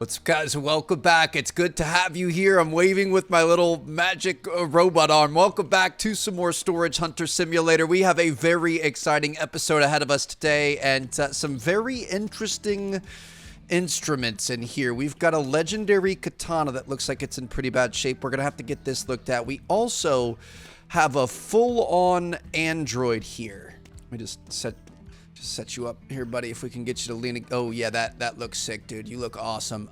What's up, guys? Welcome back. It's good to have you here. I'm waving with my little magic robot arm. Welcome back to some more Storage Hunter Simulator. We have a very exciting episode ahead of us today and some very interesting instruments in here. We've got a legendary katana that looks like it's in pretty bad shape. We're going to have to get this looked at. We also have a full-on android here. Let me just set you up here, buddy, if we can get you to lean. Oh yeah, that looks sick, dude. You look awesome.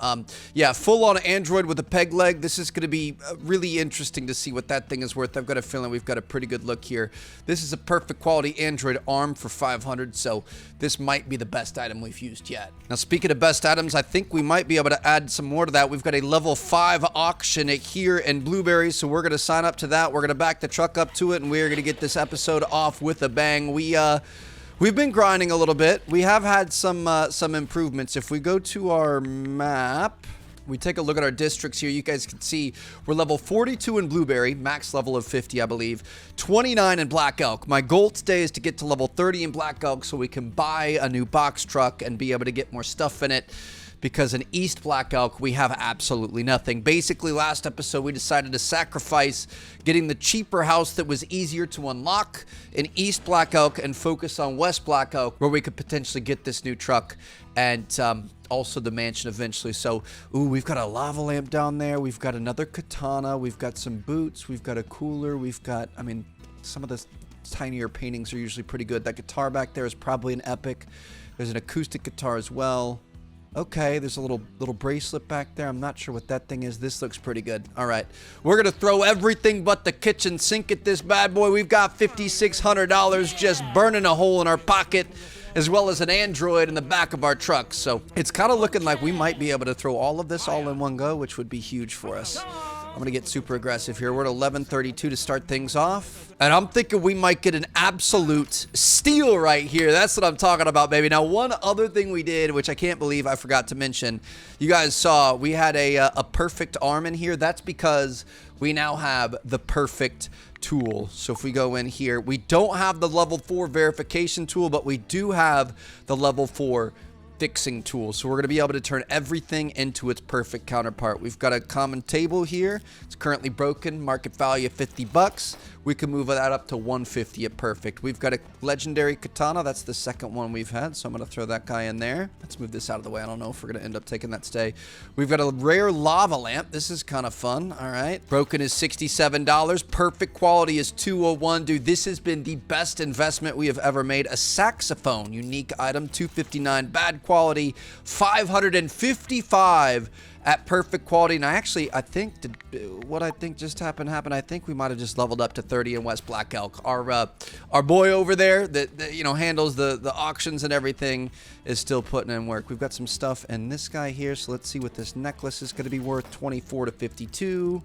Yeah, full on android with a peg leg. This is going to be really interesting to see what that thing is worth. I've got a feeling we've got a pretty good look here. This is a perfect quality android arm for 500, so this might be the best item we've used yet. Now, speaking of best items, I think we might be able to add some more to that. We've got a level 5 auction here in Blueberry, so we're going to sign up to that. We're going to back the truck up to it, and we're going to get this episode off with a bang. We've been grinding a little bit. We have had some improvements. If we go to our map, we take a look at our districts here. You guys can see we're level 42 in Blueberry, max level of 50, I believe. 29 in Black Elk. My goal today is to get to level 30 in Black Elk so we can buy a new box truck and be able to get more stuff in it. Because in East Black Elk, we have absolutely nothing. Basically, last episode, we decided to sacrifice getting the cheaper house that was easier to unlock in East Black Elk and focus on West Black Elk, where we could potentially get this new truck and also the mansion eventually. So, ooh, we've got a lava lamp down there. We've got another katana. We've got some boots. We've got a cooler. We've got, I mean, some of the tinier paintings are usually pretty good. That guitar back there is probably an epic. There's an acoustic guitar as well. Okay, there's a little bracelet back there. I'm not sure what that thing is. This looks pretty good. All right, we're gonna throw everything but the kitchen sink at this bad boy. We've got $5,600 just burning a hole in our pocket, as well as an android in the back of our truck. So it's kind of looking like we might be able to throw all of this all in one go, which would be huge for us. I'm going to get super aggressive here. We're at 11:32 to start things off. And I'm thinking we might get an absolute steal right here. That's what I'm talking about, baby. Now, one other thing we did, which I can't believe I forgot to mention, you guys saw we had a perfect arm in here. That's because we now have the perfect tool. So if we go in here, we don't have the level 4 verification tool, but we do have the level 4 fixing tool. So we're going to be able to turn everything into its perfect counterpart. We've got a common table here. It's currently broken, market value of 50 bucks. We can move that up to 150 at perfect. We've got a legendary katana. That's the second one we've had, so I'm going to throw that guy in there. Let's move this out of the way. I don't know if we're going to end up taking that stay. We've got a rare lava lamp. This is kind of fun. All right. Broken is $67. Perfect quality is 201. Dude, this has been the best investment we have ever made. A saxophone, unique item, 259. Bad quality, 555 at perfect quality. And I think what I think just happened. I think we might have just leveled up to 30 in West Black Elk. Our boy over there that you know handles the auctions and everything is still putting in work. We've got some stuff in this guy here, so let's see what this necklace is going to be worth. 24 to 52.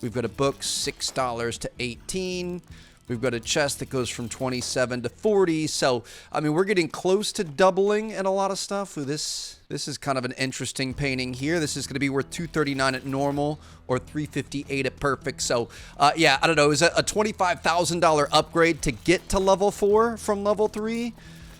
We've got a book, $6 to 18. We've got a chest that goes from 27 to 40. So, I mean, we're getting close to doubling in a lot of stuff. Ooh, this is kind of an interesting painting here. This is going to be worth $239 at normal or $358 at perfect. So, yeah, I don't know. Is it a $25,000 upgrade to get to level 4 from level 3?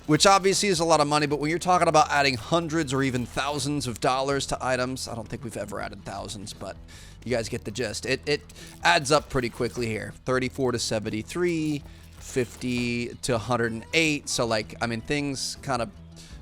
Which obviously is a lot of money, but when you're talking about adding hundreds or even thousands of dollars to items, I don't think we've ever added thousands, but you guys get the gist. It adds up pretty quickly here. 34 to 73, 50 to 108. So, like, I mean, things kind of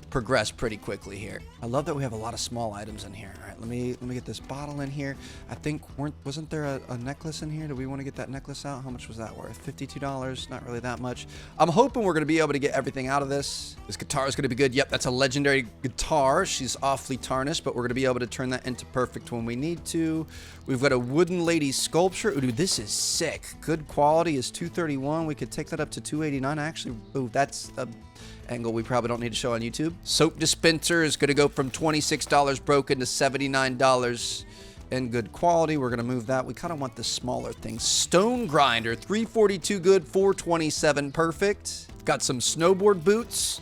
progress pretty quickly here. I love that we have a lot of small items in here. All right, let me get this bottle in here. I think wasn't there a necklace in here? Do we want to get that necklace out? How much was that worth? $52. Not really that much. I'm hoping we're going to be able to get everything out of this. This guitar is going to be good. Yep, that's a legendary guitar. She's awfully tarnished, but we're going to be able to turn that into perfect when we need to. We've got a wooden lady sculpture. Ooh, dude, this is sick. Good quality is $231. We could take that up to $289. Actually, ooh, that's a angle we probably don't need to show on YouTube. Soap dispenser is going to go from $26 broken to $79 in good quality. We're going to move that. We kind of want the smaller things. Stone grinder, $342 good, $427 perfect. Got some snowboard boots.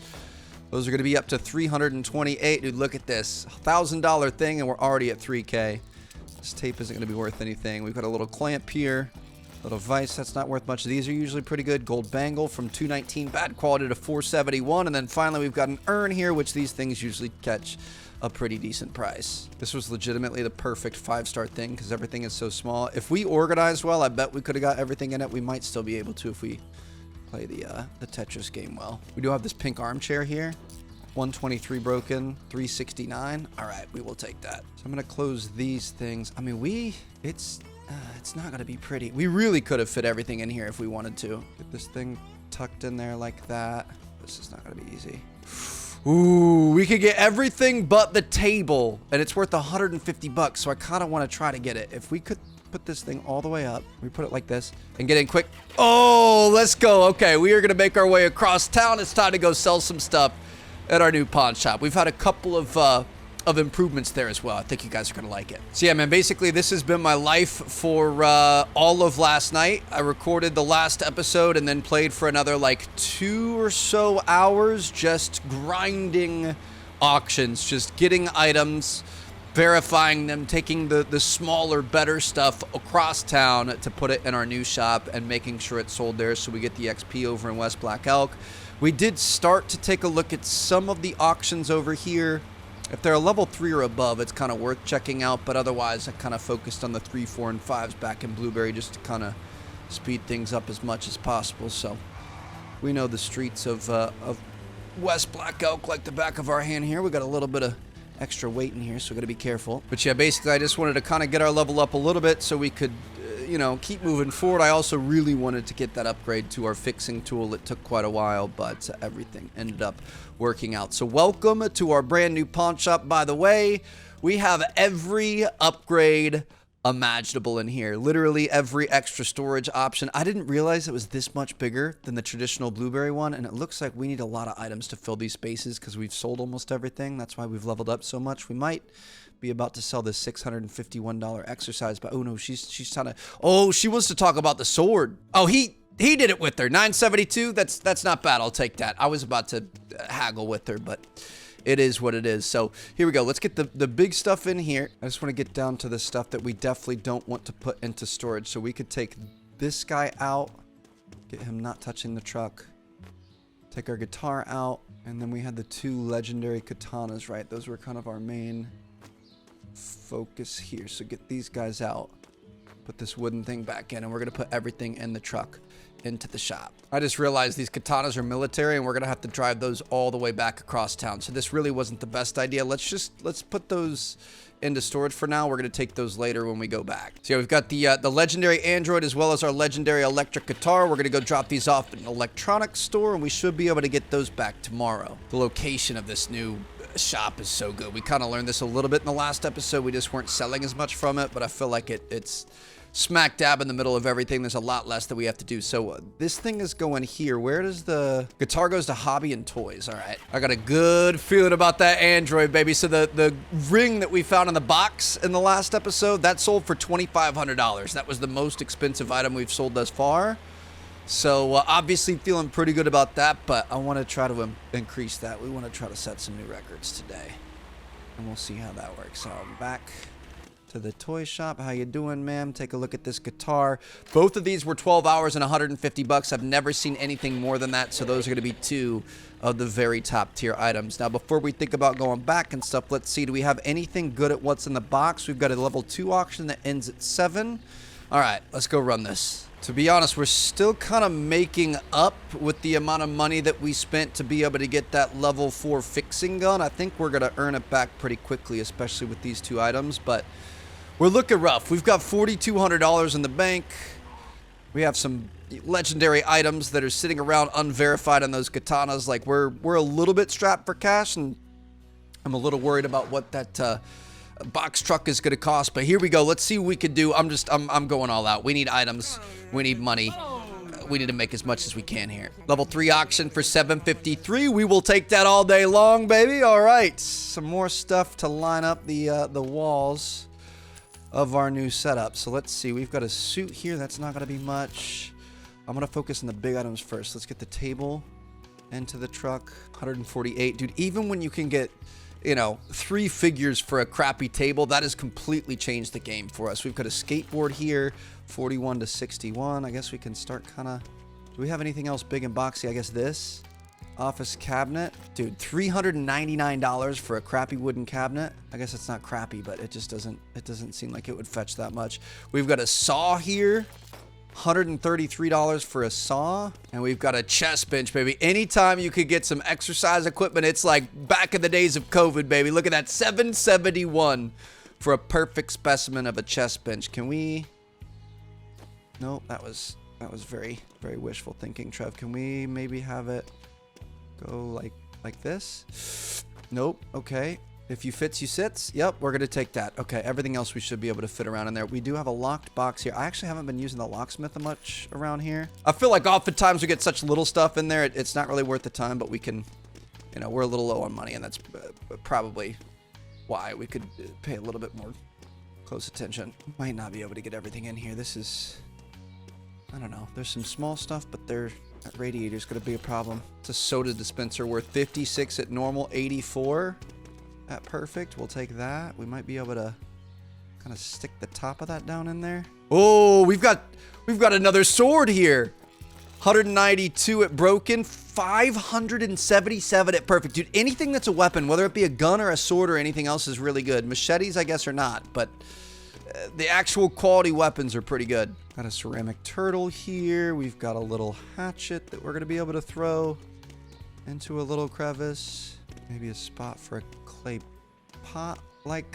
Those are going to be up to $328. Dude, look at this. $1,000 thing and we're already at $3K. This tape isn't going to be worth anything. We've got a little clamp here. Little vise, that's not worth much. These are usually pretty good. Gold bangle from $219, bad quality to $471. And then finally, we've got an urn here, which these things usually catch a pretty decent price. This was legitimately the perfect 5-star thing because everything is so small. If we organized well, I bet we could have got everything in it. We might still be able to if we play the Tetris game well. We do have this pink armchair here. 123 broken, 369. All right, we will take that. So I'm gonna close these things. I mean, it's not gonna be pretty. We really could have fit everything in here if we wanted to. Get this thing tucked in there like that. This is not gonna be easy. Ooh, we could get everything but the table, and it's worth 150 bucks. So I kind of want to try to get it. If we could put this thing all the way up, we put it like this and get in quick. Oh, let's go. Okay, we are gonna make our way across town. It's time to go sell some stuff at our new pawn shop. We've had a couple of improvements there as well. I think you guys are gonna like it. So yeah, man, basically this has been my life for all of last night. I recorded the last episode and then played for another like 2 or so hours just grinding auctions, just getting items, verifying them, taking the smaller, better stuff across town to put it in our new shop and making sure it's sold there so we get the XP over in West Black Elk. We did start to take a look at some of the auctions over here. If they're a level 3 or above, it's kind of worth checking out, but otherwise I kind of focused on the 3, 4, and 5s back in Blueberry just to kind of speed things up as much as possible. So we know the streets of West Black Elk like the back of our hand here. We got a little bit of extra weight in here, so we got to be careful. But yeah, basically I just wanted to kind of get our level up a little bit so we could you know, keep moving forward. I also really wanted to get that upgrade to our fixing tool. It took quite a while, but everything ended up working out. So welcome to our brand new pawn shop. By the way, we have every upgrade imaginable in here. Literally every extra storage option. I didn't realize it was this much bigger than the traditional Blueberry one, and it looks like we need a lot of items to fill these spaces because we've sold almost everything. That's why we've leveled up so much. We might be about to sell this $651 exercise, but oh no, she's trying to, oh, she wants to talk about the sword. Oh, he did it with her. 972. That's not bad. I'll take that. I was about to haggle with her, but it is what it is. So here we go. Let's get the big stuff in here. I just want to get down to the stuff that we definitely don't want to put into storage. So we could take this guy out, get him not touching the truck, take our guitar out, and then we had the 2 legendary katanas, right? Those were kind of our main focus here. So get these guys out, put this wooden thing back in, and we're gonna put everything in the truck into the shop. I just realized these katanas are military and we're gonna have to drive those all the way back across town, so this really wasn't the best idea. Let's put those into storage for now. We're gonna take those later when we go back. So yeah, we've got the legendary android as well as our legendary electric guitar. We're gonna go drop these off at an electronics store and we should be able to get those back tomorrow. The location of this new shop is so good. We kind of learned this a little bit in the last episode. We just weren't selling as much from it, but I feel like it's smack dab in the middle of everything. There's a lot less that we have to do. So this thing is going here. Where does the guitar goes to hobby and toys? All right, I got a good feeling about that android, baby. So the ring that we found in the box in the last episode, that sold for $2,500. That was the most expensive item we've sold thus far. So obviously feeling pretty good about that, but I want to try to increase that. We want to try to set some new records today, and we'll see how that works. So I'm back to the toy shop. How you doing, ma'am? Take a look at this guitar. Both of these were 12 hours and 150 bucks. I've never seen anything more than that, so those are going to be 2 of the very top tier items. Now, before we think about going back and stuff, let's see, do we have anything good at what's in the box? We've got a level 2 auction that ends at 7. All right, let's go run this. To be honest, we're still kind of making up with the amount of money that we spent to be able to get that level 4 fixing gun. I think we're going to earn it back pretty quickly, especially with these 2 items, but we're looking rough. We've got $4,200 in the bank. We have some legendary items that are sitting around unverified on those katanas. Like we're a little bit strapped for cash, and I'm a little worried about what that box truck is going to cost, but here we go. Let's see what we can do. I'm going all out. We need items. We need money. We need to make as much as we can here. Level 3 auction for $753. We will take that all day long, baby. All right, some more stuff to line up the walls of our new setup. So let's see. We've got a suit here. That's not going to be much. I'm going to focus on the big items first. Let's get the table into the truck. 148. Dude, even when you can get, you know, 3 figures for a crappy table, that has completely changed the game for us. We've got a skateboard here, 41 to 61. I guess we can start kind of, do we have anything else big and boxy? I guess this. office cabinet. Dude, $399 for a crappy wooden cabinet. I guess it's not crappy, but it just doesn't seem like it would fetch that much. We've got a saw here. $133 for a saw. And we've got a chest bench, baby. Anytime you could get some exercise equipment, it's like back in the days of COVID, baby. Look at that, $771 for a perfect specimen of a chest bench. Can we... Nope, that was very, very wishful thinking, Trev. Can we maybe have it go like this? Nope. Okay. If you fits, you sits. Yep, we're going to take that. Okay, everything else we should be able to fit around in there. We do have a locked box here. I actually haven't been using the locksmith much around here. I feel like oftentimes we get such little stuff in there, it's not really worth the time, but we can, you know, we're a little low on money, and that's probably why we could pay a little bit more close attention. Might not be able to get everything in here. This is, I don't know. There's some small stuff, but that radiator's going to be a problem. It's a soda dispenser worth 56 at normal, 84 at perfect. We'll take that. We might be able to kind of stick the top of that down in there. Oh, we've got another sword here. 192 at broken, 577 at perfect. Dude, anything that's a weapon, whether it be a gun or a sword or anything else, is really good. Machetes, I guess, are not, but the actual quality weapons are pretty good. Got a ceramic turtle here. We've got a little hatchet that we're going to be able to throw into a little crevice. Maybe a spot for a clay pot. Like,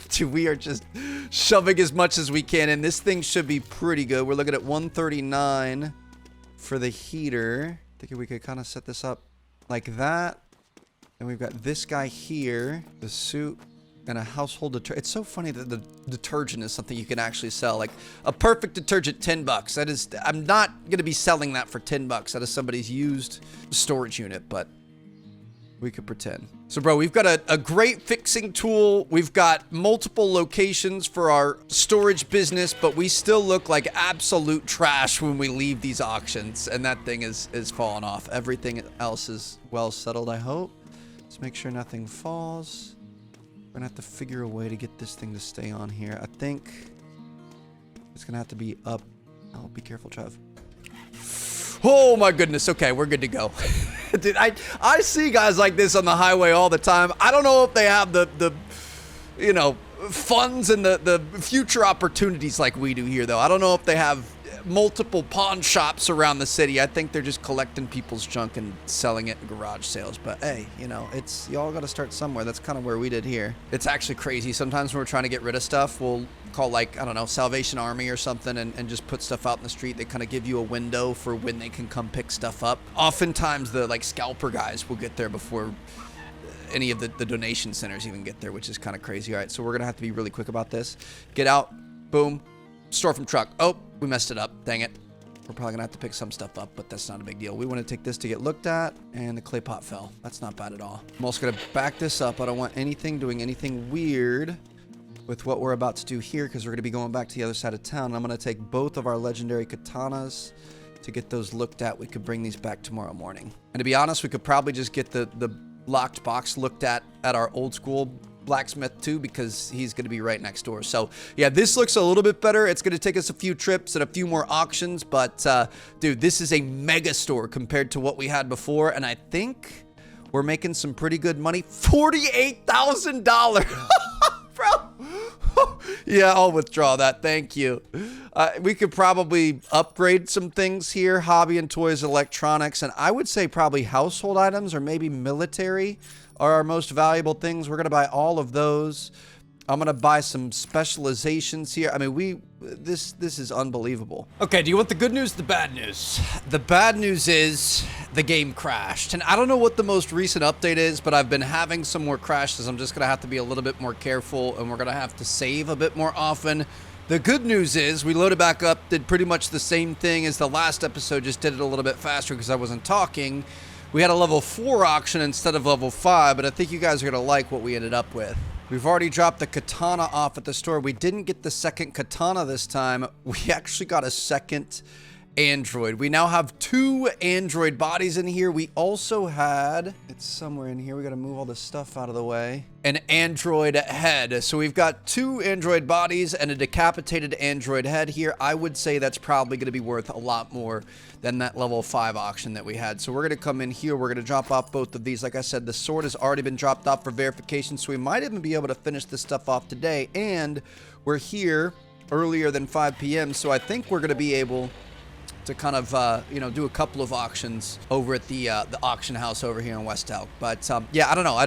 dude, we are just shoving as much as we can, and this thing should be pretty good. We're looking at 139 for the heater. Thinking we could kind of set this up like that. And we've got this guy here, the suit, and a household detergent. It's so funny that the detergent is something you can actually sell. Like a perfect detergent, $10. That is, I'm not going to be selling that for $10 out of somebody's used storage unit, but we could pretend. So, bro, we've got a great fixing tool. We've got multiple locations for our storage business, but we still look like absolute trash when we leave these auctions, and that thing is falling off. Everything else is well settled, I hope. Let's make sure nothing falls. We're gonna have to figure a way to get this thing to stay on here. I think it's gonna have to be up. Oh, be careful, Trev. Oh my goodness. Okay, we're good to go. Dude, I see guys like this on the highway all the time. I don't know if they have the you know, funds and the future opportunities like we do here, though. I don't know if they have multiple pawn shops around the city. I think they're just collecting people's junk and selling it in garage sales. But hey, you know, it's, y'all got to start somewhere. That's kind of where we did here. It's actually crazy. Sometimes when we're trying to get rid of stuff, we'll call, like, I don't know, Salvation Army or something, and just put stuff out in the street. They kind of give you a window for when they can come pick stuff up. Oftentimes the like scalper guys will get there before any of the donation centers even get there, which is kind of crazy. All right, so we're gonna have to be really quick about this. Get out, boom, store from truck. Oh, we messed it up, dang it. We're probably gonna have to pick some stuff up, but that's not a big deal. We want to take this to get looked at, and the clay pot fell. That's not bad at all. I'm also gonna back this up. I don't want anything doing anything weird with what we're about to do here, because we're gonna be going back to the other side of town. I'm gonna take both of our legendary katanas to get those looked at. We could bring these back tomorrow morning. And to be honest, we could probably just get the locked box looked at our old school blacksmith too, because he's going to be right next door. So yeah, this looks a little bit better. It's going to take us a few trips and a few more auctions, but dude, this is a mega store compared to what we had before, and I think we're making some pretty good money. $48,000. Bro. Yeah, I'll withdraw that. Thank you. We could probably upgrade some things here. Hobby and toys, electronics, and I would say probably household items or maybe military are our most valuable things. We're going to buy all of those. I'm going to buy some specializations here. I mean, this is unbelievable. Okay, do you want the good news or the bad news? The bad news is the game crashed. And I don't know what the most recent update is, but I've been having some more crashes. I'm just going to have to be a little bit more careful, and we're going to have to save a bit more often. The good news is we loaded back up, did pretty much the same thing as the last episode, just did it a little bit faster because I wasn't talking. We had a level 4 auction instead of level 5, but I think you guys are going to like what we ended up with. We've already dropped the katana off at the store. We didn't get the second katana this time. We actually got a second Android. We now have 2 Android bodies in here. We also had, it's somewhere in here, we gotta move all this stuff out of the way, an Android head. So we've got 2 Android bodies and a decapitated Android head here. I would say that's probably gonna be worth a lot more than that level 5 auction that we had. So we're gonna come in here, we're gonna drop off both of these. Like I said, the sword has already been dropped off for verification, so we might even be able to finish this stuff off today. And we're here earlier than 5 p.m., so I think we're gonna be able to kind of, you know, do a couple of auctions over at the auction house over here in West Elk. But, yeah, I don't know.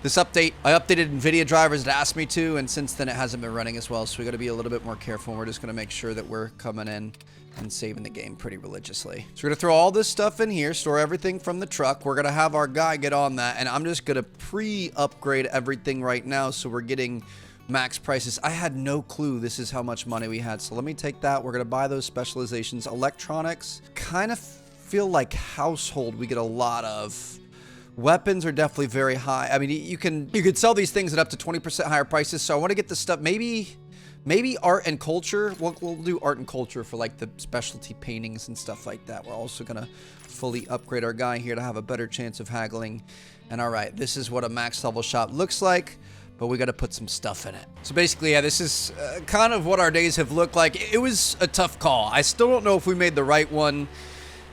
This update, I updated NVIDIA drivers that asked me to, and since then it hasn't been running as well, so we got to be a little bit more careful, and we're just going to make sure that we're coming in and saving the game pretty religiously. So we're going to throw all this stuff in here, store everything from the truck. We're going to have our guy get on that, and I'm just going to pre-upgrade everything right now, so we're getting max prices. I had no clue this is how much money we had. So let me take that. We're going to buy those specializations. Electronics, kind of feel like household we get a lot of. Weapons are definitely very high. I mean, you could sell these things at up to 20% higher prices. So I want to get the stuff, maybe art and culture. We'll do art and culture for like the specialty paintings and stuff like that. We're also going to fully upgrade our guy here to have a better chance of haggling. And all right, this is what a max level shop looks like, but we got to put some stuff in it. So basically, yeah, this is kind of what our days have looked like. It was a tough call. I still don't know if we made the right one.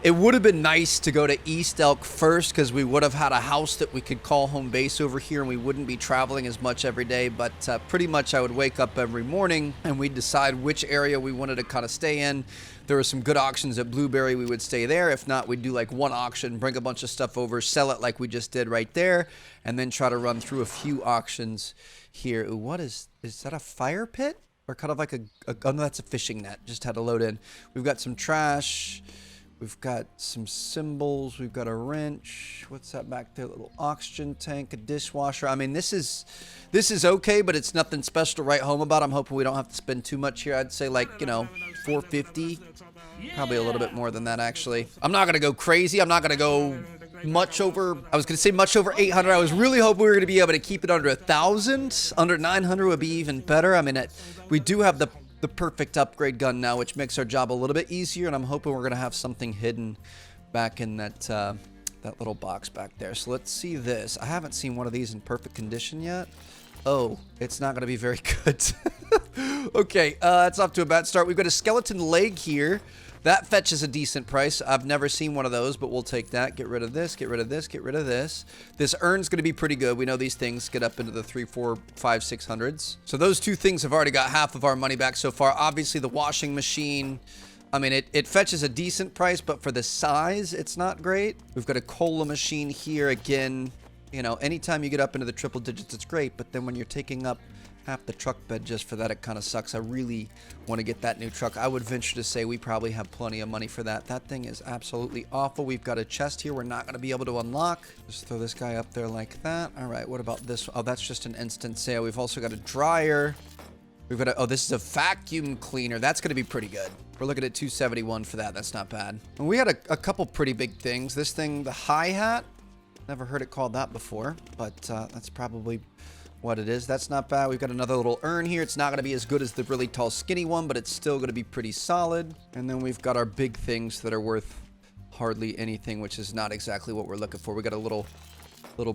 It would have been nice to go to East Elk first because we would have had a house that we could call home base over here and we wouldn't be traveling as much every day. But pretty much I would wake up every morning and we'd decide which area we wanted to kind of stay in. There were some good auctions at Blueberry. We would stay there. If not, we'd do like one auction, bring a bunch of stuff over, sell it like we just did right there, and then try to run through a few auctions here. Ooh, what is that a fire pit? Or kind of like oh no, that's a fishing net. Just had to load in. We've got some trash. We've got some symbols. We've got a wrench. What's that back there? A little oxygen tank, a dishwasher. I mean, this is okay, but it's nothing special to write home about. I'm hoping we don't have to spend too much here. I'd say like, you know, $450. Probably a little bit more than that, actually. I'm not going to go crazy. I'm not going to go much over. I was going to say much over 800. I was really hoping we were going to be able to keep it under 1,000. Under 900 would be even better. I mean, we do have the perfect upgrade gun now, which makes our job a little bit easier, and I'm hoping we're going to have something hidden back in that that little box back there. So let's see this. I haven't seen one of these in perfect condition yet. Oh, it's not going to be very good. Okay, that's off to a bad start. We've got a skeleton leg here. That fetches a decent price. I've never seen one of those, but we'll take that. Get rid of this, get rid of this, get rid of this. This urn's going to be pretty good. We know these things get up into the 3, 4, 5, 600s. So those two things have already got half of our money back so far. Obviously, the washing machine, I mean, it fetches a decent price, but for the size, it's not great. We've got a cola machine here. Again, you know, anytime you get up into the triple digits, it's great. But then when you're taking up half the truck bed just for that, it kind of sucks. I really want to get that new truck. I would venture to say we probably have plenty of money for that. That thing is absolutely awful. We've got a chest here we're not going to be able to unlock. Just throw this guy up there like that. All right, what about this? Oh, that's just an instant sale. We've also got a dryer. We've got oh, this is a vacuum cleaner. That's going to be pretty good. We're looking at 271 for that. That's not bad. And we had a couple pretty big things. This thing, the hi-hat, never heard it called that before, but that's probably what it is. That's not bad. We've got another little urn here. It's not going to be as good as the really tall skinny one, but it's still going to be pretty solid. And then we've got our big things that are worth hardly anything, which is not exactly what we're looking for. We got a little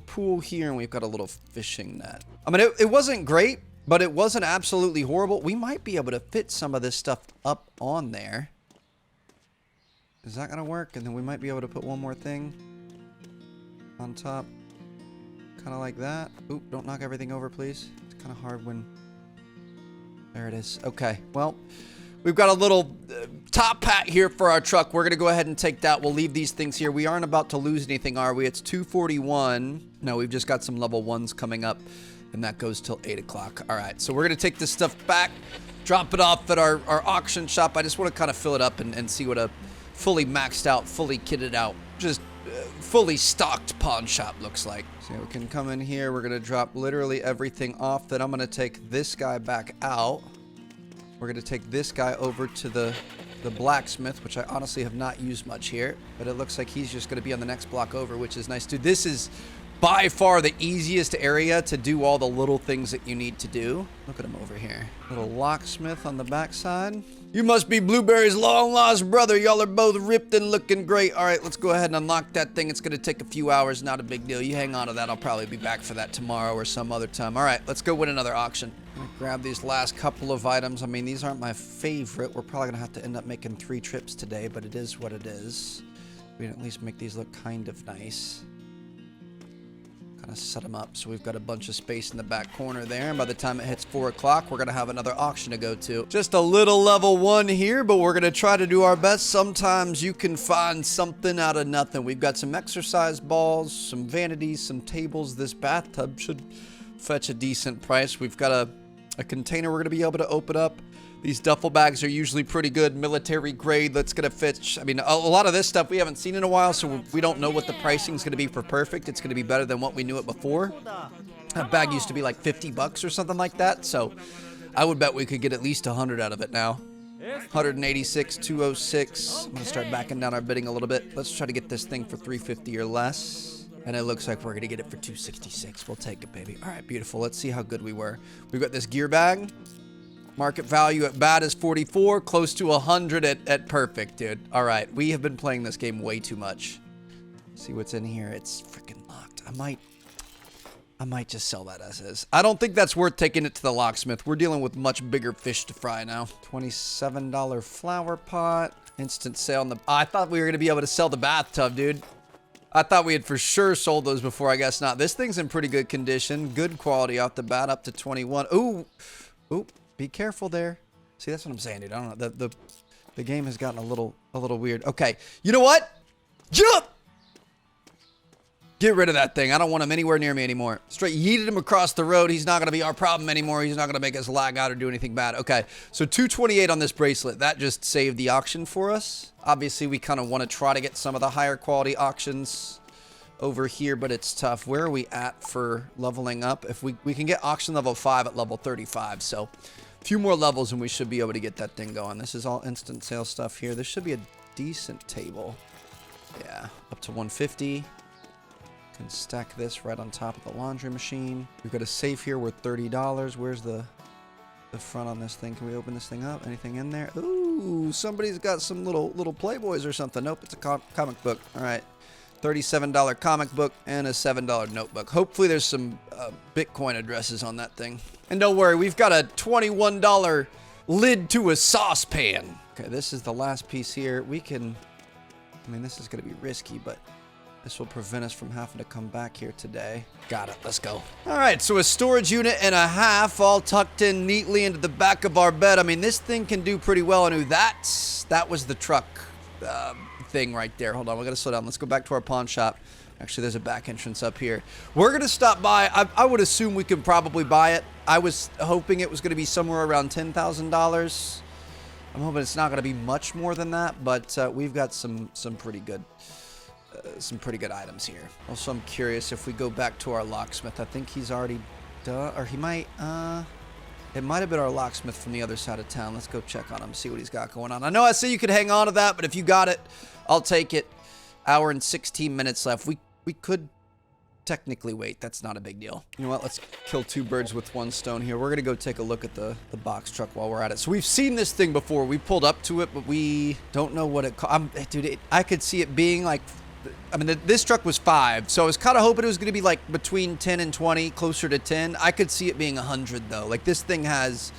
pool here, and we've got a little fishing net. I mean, it wasn't great, but it wasn't absolutely horrible. We might be able to fit some of this stuff up on there. Is that going to work? And then we might be able to put one more thing on top. Kind of like that. Oop, don't knock everything over, please. It's kind of hard when... There it is. Okay, well, we've got a little top hat here for our truck. We're going to go ahead and take that. We'll leave these things here. We aren't about to lose anything, are we? It's 241. No, we've just got some level 1s coming up, and that goes till 8 o'clock. All right, so we're going to take this stuff back, drop it off at our auction shop. I just want to kind of fill it up and see what a fully maxed out, fully kitted out, just fully stocked pawn shop looks like. So we can come in here. We're going to drop literally everything off. Then I'm going to take this guy back out. We're going to take this guy over to the blacksmith, which I honestly have not used much here, but it looks like he's just going to be on the next block over, which is nice. Dude, this is by far the easiest area to do all the little things that you need to do. Look at him over here. Little locksmith on the backside. You must be Blueberry's long lost brother. Y'all are both ripped and looking great. All right, let's go ahead and unlock that thing. It's going to take a few hours. Not a big deal. You hang on to that. I'll probably be back for that tomorrow or some other time. All right, let's go win another auction. I'm gonna grab these last couple of items. I mean, these aren't my favorite. We're probably going to have to end up making 3 trips today, but it is what it is. We can at least make these look kind of nice. Kind of set them up so we've got a bunch of space in the back corner there, and by the time it hits 4 o'clock we're gonna have another auction to go to. Just a little level 1 here, but we're gonna try to do our best. Sometimes you can find something out of nothing. We've got some exercise balls, some vanities, some tables. This bathtub should fetch a decent price. We've got a container we're gonna be able to open up. These duffel bags are usually pretty good, military grade. That's gonna fit. I mean, a lot of this stuff we haven't seen in a while, so we don't know what the pricing is gonna be for perfect. It's gonna be better than what we knew it before. That bag used to be like 50 bucks or something like that, so I would bet we could get at least 100 out of it now. 186, 206. I'm gonna start backing down our bidding a little bit. Let's try to get this thing for 350 or less. And it looks like we're gonna get it for 266. We'll take it, baby. All right, beautiful. Let's see how good we were. We've got this gear bag. Market value at bad is 44, close to 100 at perfect, dude. All right, we have been playing this game way too much. See what's in here. It's freaking locked. I might just sell that as is. I don't think that's worth taking it to the locksmith. We're dealing with much bigger fish to fry now. $27 flower pot. Instant sale on the... I thought we were going to be able to sell the bathtub, dude. I thought we had for sure sold those before. I guess not. This thing's in pretty good condition. Good quality off the bat, up to 21. Ooh. Ooh. Be careful there. See, that's what I'm saying, dude. I don't know. The game has gotten a little weird. Okay. You know what? Jump! Get rid of that thing. I don't want him anywhere near me anymore. Straight yeeted him across the road. He's not going to be our problem anymore. He's not going to make us lag out or do anything bad. Okay. So 228 on this bracelet. That just saved the auction for us. Obviously, we kind of want to try to get some of the higher quality auctions over here, but it's tough. Where are we at for leveling up? If we can get auction level 5 at level 35. So a few more levels and we should be able to get that thing going. This is all instant sale stuff here. This should be a decent table. Yeah, up to 150. Can stack this right on top of the laundry machine. We've got a safe here worth $30. Where's the front on this thing? Can we open this thing up? Anything in there? Ooh, somebody's got some little Playboys or something. Nope, it's a comic book. All right. $37 comic book and a $7 notebook. Hopefully there's some Bitcoin addresses on that thing. And don't worry, we've got a $21 lid to a saucepan. Okay, this is the last piece here. We can, I mean, this is going to be risky, but this will prevent us from having to come back here today. Got it. Let's go. All right, so a storage unit and a half all tucked in neatly into the back of our bed. I mean, this thing can do pretty well. I knew that was the truck thing right there. Hold on, we gotta slow down. Let's go back to our pawn shop. Actually, there's a back entrance up here. We're gonna stop by. I would assume we could probably buy it. I was hoping it was gonna be somewhere around $10,000. I'm hoping it's not gonna be much more than that, but we've got some pretty good items here. Also, I'm curious if we go back to our locksmith. I think he's already done, or he might. It might have been our locksmith from the other side of town. Let's go check on him, see what he's got going on. I know I say you could hang on to that, but if you got it, I'll take it. Hour and 16 minutes left. We could technically wait. That's not a big deal. You know what? Let's kill 2 birds with 1 stone here. We're going to go take a look at the box truck while we're at it. So we've seen this thing before. We pulled up to it, but we don't know what it dude, I could see it being like... I mean, this truck was 5, so I was kind of hoping it was going to be like between 10 and 20, closer to 10. I could see it being 100 though. Like, this thing has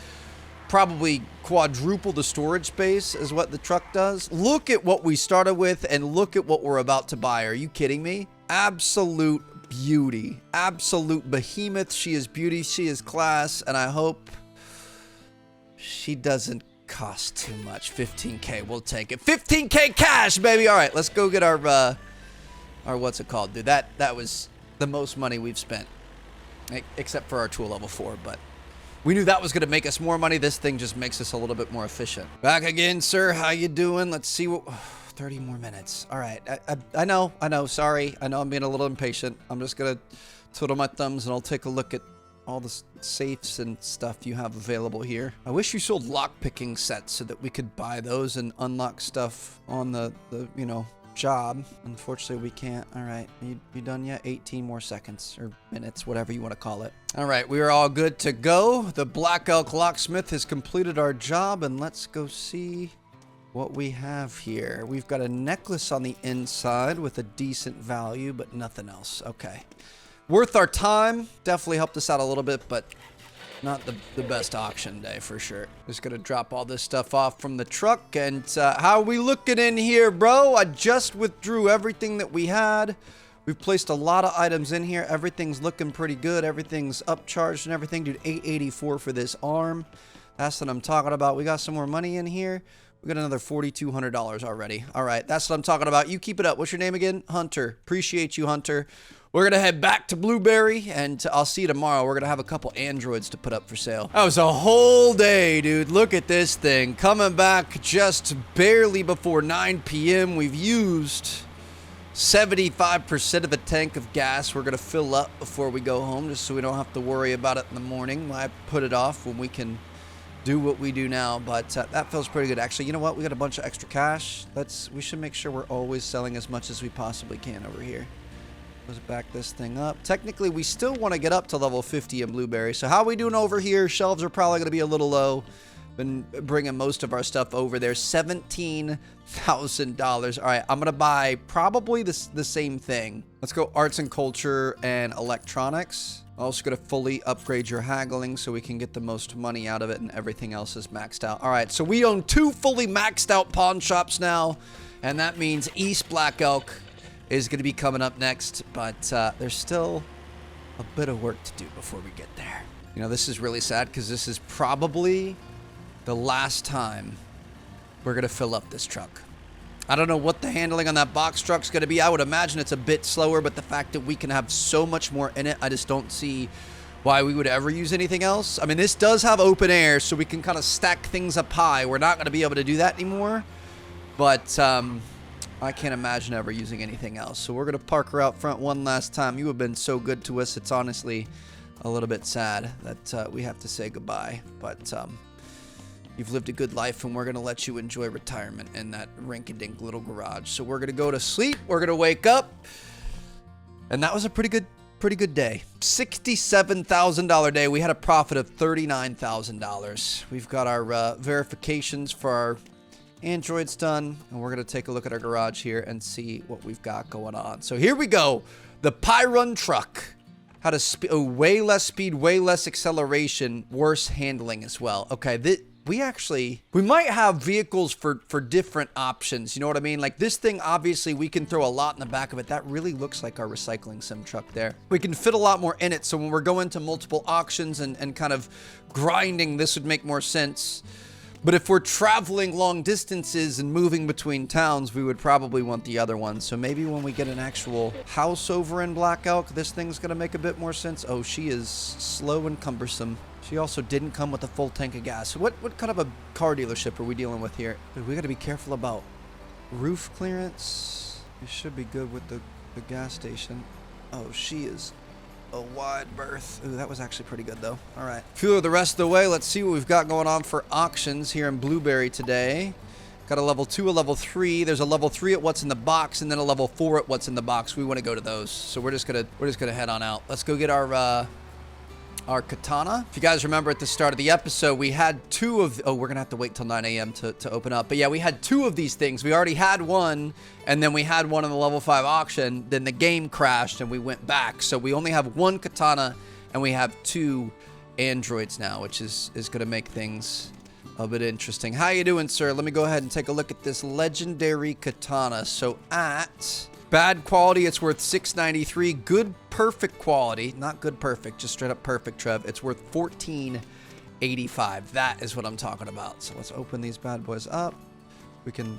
probably quadruple the storage space as what the truck does. Look at what we started with and look at what we're about to buy. Are you kidding me? Absolute beauty. Absolute behemoth. She is beauty. She is class. And I hope she doesn't cost too much. 15K. We'll take it. 15K cash, baby. All right, let's go get our what's it called, dude? That was the most money we've spent, except for our tool level 4, but we knew that was going to make us more money. This thing just makes us a little bit more efficient. Back again, sir. How you doing? Let's see what... 30 more minutes. All right. I know. Sorry. I know I'm being a little impatient. I'm just going to twiddle my thumbs and I'll take a look at all the safes and stuff you have available here. I wish you sold lock picking sets so that we could buy those and unlock stuff on the you know, job. Unfortunately, we can't. All right, you done yet? 18 more seconds or minutes, whatever you want to call it. All right, we are all good to go. The Black Elk Locksmith has completed our job, and let's go see what we have here. We've got a necklace on the inside with a decent value, but nothing else. Okay. Worth our time. Definitely helped us out a little bit, but not the best auction day for sure. Just gonna drop all this stuff off from the truck. And how are we looking in here, bro? I just withdrew everything that we had. We've placed a lot of items in here. Everything's looking pretty good. Everything's upcharged and everything. Dude, $884 for this arm. That's what I'm talking about. We got some more money in here. We got another $4,200 already. All right, that's what I'm talking about. You keep it up. What's your name again? Hunter. Appreciate you, Hunter. We're going to head back to Blueberry, and I'll see you tomorrow. We're going to have a couple androids to put up for sale. That was a whole day, dude. Look at this thing. Coming back just barely before 9 p.m. We've used 75% of the tank of gas. We're going to fill up before we go home, just so we don't have to worry about it in the morning. I put it off when we can do what we do now, but that feels pretty good. Actually, you know what? We got a bunch of extra cash. We should make sure we're always selling as much as we possibly can over here. Let's back this thing up. Technically, we still want to get up to level 50 in Blueberry. So how are we doing over here? Shelves are probably going to be a little low. Been bringing most of our stuff over there. $17,000. All right, I'm going to buy probably the same thing. Let's go arts and culture and electronics. Also going to fully upgrade your haggling so we can get the most money out of it, and everything else is maxed out. All right, so we own 2 fully maxed out pawn shops now, and that means East Black Elk is going to be coming up next, but there's still a bit of work to do before we get there. You know, this is really sad because this is probably the last time we're going to fill up this truck. I don't know what the handling on that box truck's going to be. I would imagine it's a bit slower, but the fact that we can have so much more in it, I just don't see why we would ever use anything else. I mean, this does have open air, so we can kind of stack things up high. We're not going to be able to do that anymore, but I can't imagine ever using anything else. So we're going to park her out front one last time. You have been so good to us. It's honestly a little bit sad that we have to say goodbye, but you've lived a good life, and we're going to let you enjoy retirement in that rink-a-dink little garage. So we're going to go to sleep. We're going to wake up. And that was a pretty good day. $67,000 day. We had a profit of $39,000. We've got our verifications for our androids done. And we're going to take a look at our garage here and see what we've got going on. So here we go. The Pyrun truck had a way less speed, way less acceleration, worse handling as well. Okay, we might have vehicles for different options. You know what I mean? Like this thing, obviously, we can throw a lot in the back of it. That really looks like our recycling sim truck there. We can fit a lot more in it. So when we're going to multiple auctions and kind of grinding, this would make more sense. But if we're traveling long distances and moving between towns, we would probably want the other one. So maybe when we get an actual house over in Black Elk, this thing's going to make a bit more sense. Oh, she is slow and cumbersome. She also didn't come with a full tank of gas. So what kind of a car dealership are we dealing with here? Dude, we got to be careful about roof clearance. We should be good with the gas station. Oh, she is a wide berth. Ooh, that was actually pretty good, though. All right. Few the rest of the way. Let's see what we've got going on for auctions here in Blueberry today. Got a level 2, a level 3. There's a level 3 at what's in the box, and then a level 4 at what's in the box. We want to go to those. So we're just gonna head on out. Let's go get our katana. If you guys remember at the start of the episode, we had 2 of... Oh, we're going to have to wait till 9 a.m. to open up. But yeah, we had 2 of these things. We already had one, and then we had one in the level 5 auction. Then the game crashed, and we went back. So we only have 1 katana, and we have 2 androids now, which is going to make things a bit interesting. How you doing, sir? Let me go ahead and take a look at this legendary katana. So at... bad quality, it's worth $693. Good perfect quality, not good perfect, just straight up perfect, Trev. It's worth $14.85. That is what I'm talking about. So let's open these bad boys up. We can,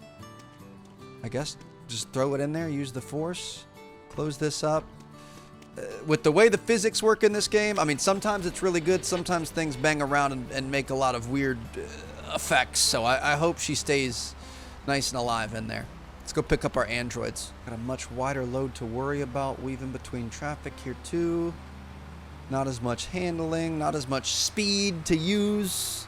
I guess, just throw it in there, use the force, close this up. With the way the physics work in this game, I mean, sometimes it's really good. Sometimes things bang around and make a lot of weird effects. So I hope she stays nice and alive in there. Let's go pick up our androids. Got a much wider load to worry about, weaving between traffic here too. Not as much handling, not as much speed to use.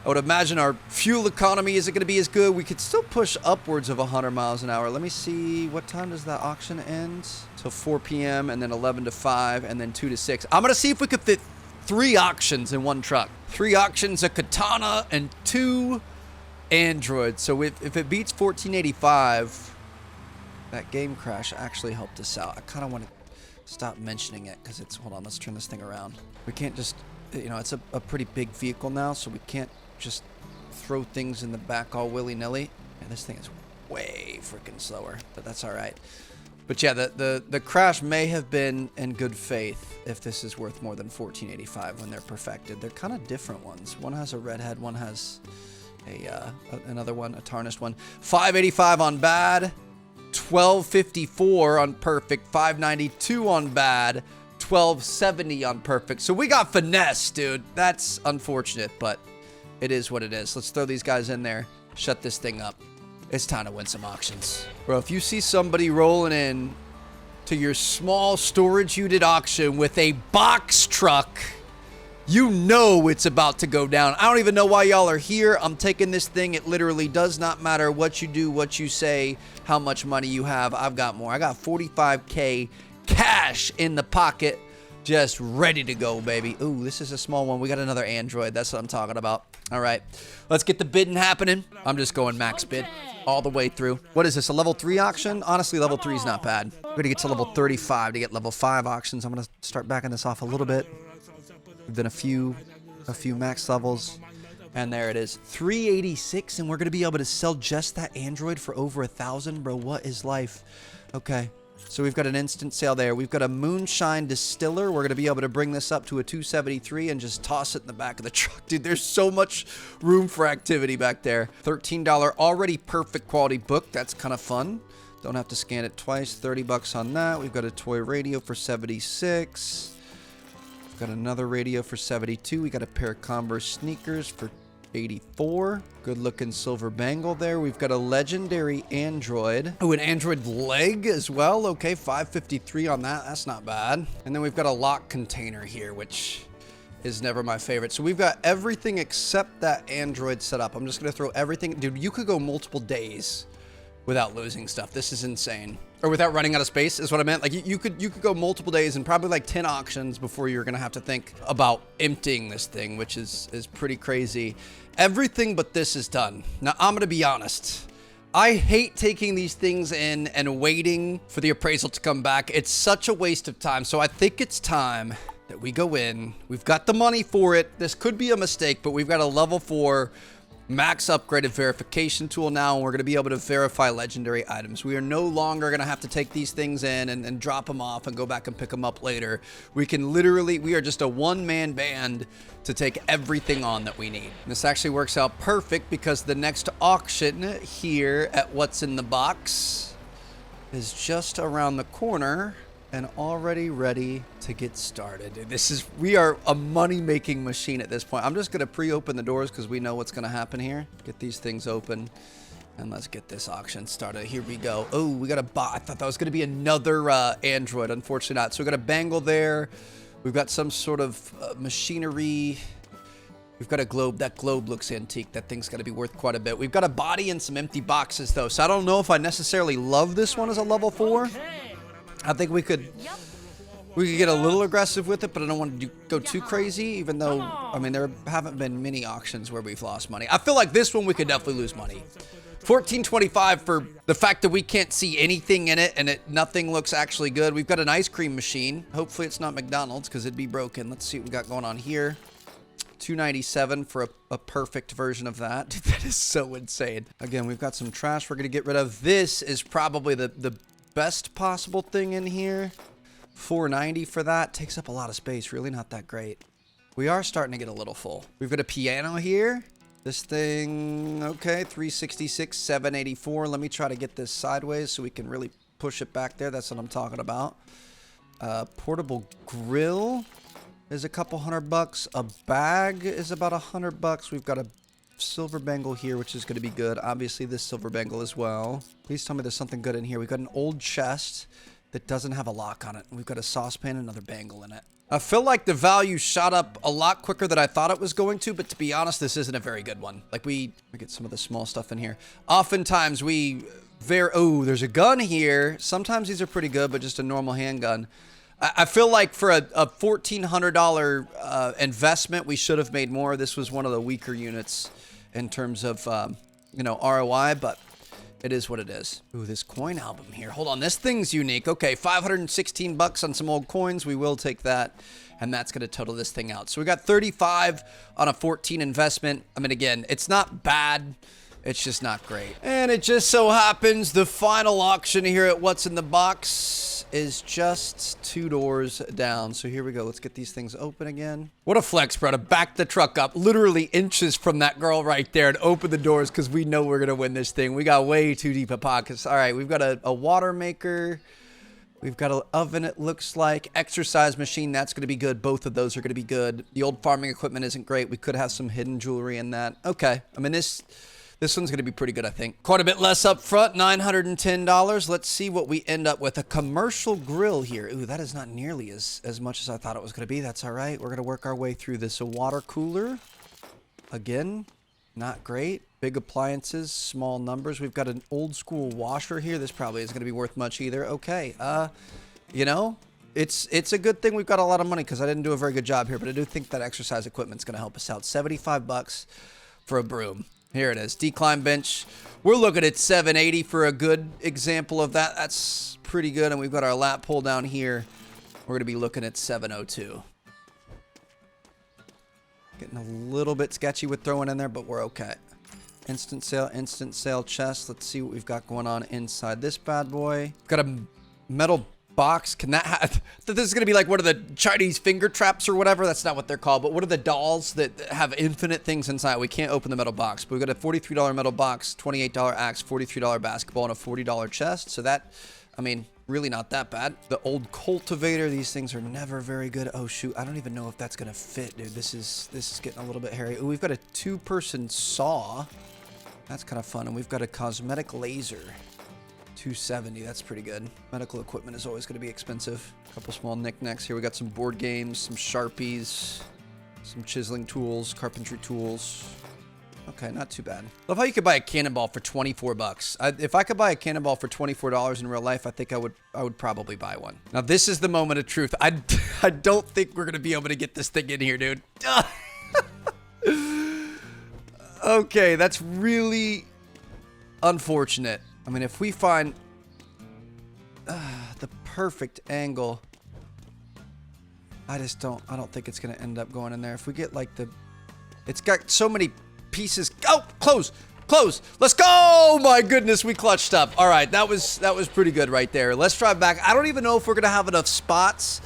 I would imagine our fuel economy isn't going to be as good. We could still push upwards of 100 miles an hour. Let me see. What time does that auction end? Till 4 p.m. and then 11 to 5 and then 2 to 6. I'm going to see if we could fit 3 auctions in one truck. 3 auctions, a Katana, and 2 androids. So if it beats 1485, that game crash actually helped us out. I kind of want to stop mentioning it because it's... Hold on, let's turn this thing around. We can't just... You know, it's a pretty big vehicle now, so we can't just throw things in the back all willy-nilly. And this thing is way freaking slower, but that's all right. But yeah, the crash may have been in good faith if this is worth more than 1485 when they're perfected. They're kind of different ones. One has a red head, one has another one, a tarnished one. 585 on bad, 1254 on perfect, 592 on bad, 1270 on perfect. So we got finesse, dude. That's unfortunate, but it is what it is. Let's throw these guys in there, shut this thing up. It's time to win some auctions. Bro, if you see somebody rolling in to your small storage unit auction with a box truck, you know it's about to go down. I don't even know why y'all are here. I'm taking this thing. It literally does not matter what you do, what you say, how much money you have. I've got more. I got 45K cash in the pocket, just ready to go, baby. Ooh, this is a small one. We got another android. That's what I'm talking about. All right, let's get the bidding happening. I'm just going max bid all the way through. What is this, a level 3 auction? Honestly, level 3 is not bad. We're gonna get to level 35 to get level 5 auctions. I'm gonna start backing this off a little bit. We've done a few max levels, and there it is, 386, and we're gonna be able to sell just that android for over 1,000, bro. What is life? Okay. So we've got an instant sale there. We've got a Moonshine Distiller. We're going to be able to bring this up to a 273 and just toss it in the back of the truck. Dude, there's so much room for activity back there. $13 already perfect quality book. That's kind of fun. Don't have to scan it twice. 30 bucks on that. We've got a toy radio for 76. We've got another radio for 72. We got a pair of Converse sneakers for 84. Good looking silver bangle there. We've got a legendary android. Oh, an android leg as well. Okay, 553 on that. That's not bad. And then we've got a lock container here, which is never my favorite. So we've got everything except that android set up. I'm just gonna throw everything. Dude, you could go multiple days without losing stuff. This is insane. Or without running out of space is what I meant. Like you could go multiple days and probably like 10 auctions before you're gonna have to think about emptying this thing, which is pretty crazy. Everything but this is done. Now I'm gonna be honest. I hate taking these things in and waiting for the appraisal to come back. It's such a waste of time. So I think it's time that we go in. We've got the money for it. This could be a mistake, but we've got a level 4 max upgraded verification tool now, and we're going to be able to verify legendary items. We are no longer going to have to take these things in and drop them off and go back and pick them up later. We can literally, we are just a one-man band to take everything on that we need. This actually works out perfect because the next auction here at What's in the Box is just around the corner and already ready to get started. We are a money-making machine at this point. I'm just gonna pre-open the doors because we know what's gonna happen here. Get these things open, and let's get this auction started. Here we go. Oh, we got a bot. I thought that was gonna be another android. Unfortunately not. So we got a bangle there. We've got some sort of machinery. We've got a globe. That globe looks antique. That thing's gotta be worth quite a bit. We've got a body and some empty boxes though. So I don't know if I necessarily love this one as a level 4. I think we could get a little aggressive with it, but I don't want to go too crazy, even though, I mean, there haven't been many auctions where we've lost money. I feel like this one we could definitely lose money. $14.25 for the fact that we can't see anything in it and nothing looks actually good. We've got an ice cream machine. Hopefully it's not McDonald's because it'd be broken. Let's see what we got going on here. $2.97 for a perfect version of that. Dude, that is so insane. Again, we've got some trash we're going to get rid of. This is probably the best possible thing in here. $4.90 for that. Takes up a lot of space. Really not that great. We are starting to get a little full. We've got a piano here. This thing, okay, $366, $784. Let me try to get this sideways so we can really push it back there. That's what I'm talking about. Portable grill is a couple $100. A bag is about $100. We've got a silver bangle here, which is going to be good. Obviously this silver bangle as well. Please tell me there's something good in here. We've got an old chest that doesn't have a lock on it. We've got a saucepan and another bangle in it. I feel like the value shot up a lot quicker than I thought it was going to, but to be honest, this isn't a very good one. Like let me get some of the small stuff in here. Oftentimes oh, there's a gun here. Sometimes these are pretty good, but just a normal handgun. I feel like for a $1,400 investment, we should have made more. This was one of the weaker units in terms of, ROI, but it is what it is. Ooh, this coin album here. Hold on, this thing's unique. Okay, 516 bucks on some old coins. We will take that, and that's going to total this thing out. So we got 35 on a 14 investment. I mean, again, it's not bad. It's just not great. And it just so happens the final auction here at What's in the Box is just 2 doors down. So here we go. Let's get these things open again. What a flex, bro, to back the truck up literally inches from that girl right there and open the doors because we know we're going to win this thing. We got way too deep a pockets. All right, we've got a water maker. We've got an oven, it looks like. Exercise machine, that's going to be good. Both of those are going to be good. The old farming equipment isn't great. We could have some hidden jewelry in that. Okay. I mean, this one's going to be pretty good, I think. Quite a bit less up front, $910. Let's see what we end up with. A commercial grill here. Ooh, that is not nearly as much as I thought it was going to be. That's all right. We're going to work our way through this. A water cooler. Again, not great. Big appliances, small numbers. We've got an old school washer here. This probably isn't going to be worth much either. Okay. It's a good thing we've got a lot of money because I didn't do a very good job here, but I do think that exercise equipment's going to help us out. 75 bucks for a broom. Here it is. Decline bench. We're looking at 780 for a good example of that. That's pretty good. And we've got our lat pull down here. We're going to be looking at 702. Getting a little bit sketchy with throwing in there, but we're okay. Instant sale chest. Let's see what we've got going on inside this bad boy. Got a metal box. Can that have... This is going to be like one of the Chinese finger traps or whatever. That's not what they're called. But what are the dolls that have infinite things inside? We can't open the metal box. But we've got a $43 metal box, $28 axe, $43 basketball, and a $40 chest. So that, I mean, really not that bad. The old cultivator. These things are never very good. Oh, shoot. I don't even know if that's going to fit, dude. This is getting a little bit hairy. Ooh, we've got a 2-person saw. That's kind of fun. And we've got a cosmetic laser. 270, that's pretty good. Medical equipment is always going to be expensive. A couple small knickknacks here. We got some board games, some Sharpies, some chiseling tools, carpentry tools. Okay, not too bad. Love how you could buy a cannonball for 24 bucks. If I could buy a cannonball for $24 in real life, I think I would probably buy one. Now this is the moment of truth. I don't think we're going to be able to get this thing in here, dude. Okay, that's really unfortunate. I mean, if we find the perfect angle, I don't think it's going to end up going in there. If we get like it's got so many pieces. Oh, close. Let's go. My goodness, we clutched up. All right, that was pretty good right there. Let's drive back. I don't even know if we're going to have enough spots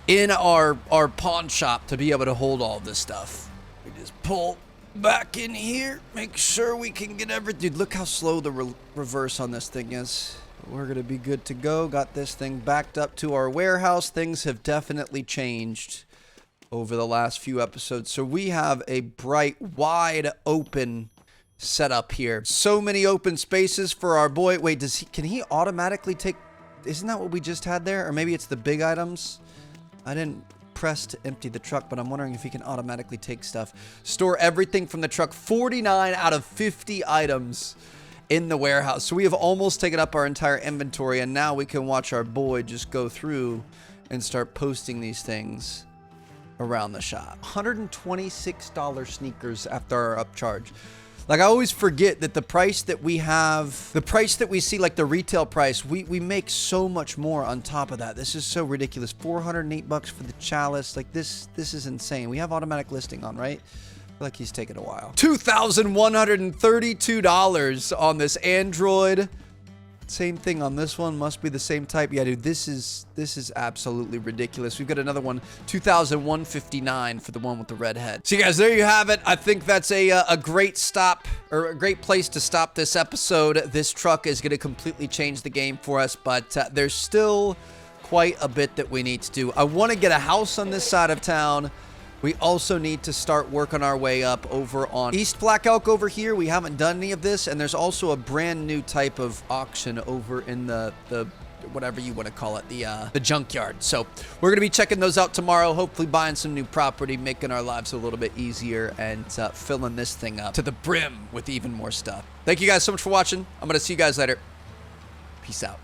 in our pawn shop to be able to hold all this stuff. We just pull back in here, make sure we can get everything. Dude, look how slow the reverse on this thing is. We're gonna be good to go. Got this thing backed up to our warehouse. Things have definitely changed over the last few episodes. So we have a bright, wide open setup here. So many open spaces for our boy. Wait, can he automatically take... Isn't that what we just had there? Or maybe it's the big items? I didn't press to empty the truck, but I'm wondering if he can automatically take stuff. Store everything from the truck. 49 out of 50 items in the warehouse. So we have almost taken up our entire inventory, and now we can watch our boy just go through and start posting these things around the shop. $126 sneakers after our upcharge. Like, I always forget that the price that we have, the price that we see, like the retail price, we make so much more on top of that. This is so ridiculous. 408 bucks for the chalice. Like, this is insane. We have automatic listing on, right? I feel like he's taking a while. $2,132 on this Android. Same thing on this one. Must be the same type. Yeah, dude, this is absolutely ridiculous. We've got another one, $2,159 for the one with the red head. So, you guys, there you have it. I think that's a great stop, or a great place to stop this episode. This truck is going to completely change the game for us, but there's still quite a bit that we need to do. I want to get a house on this side of town. We also need to start working our way up over on East Black Elk over here. We haven't done any of this, and there's also a brand new type of auction over in the whatever you want to call it, the junkyard. So we're going to be checking those out tomorrow, hopefully buying some new property, making our lives a little bit easier, and filling this thing up to the brim with even more stuff. Thank you guys so much for watching. I'm going to see you guys later. Peace out.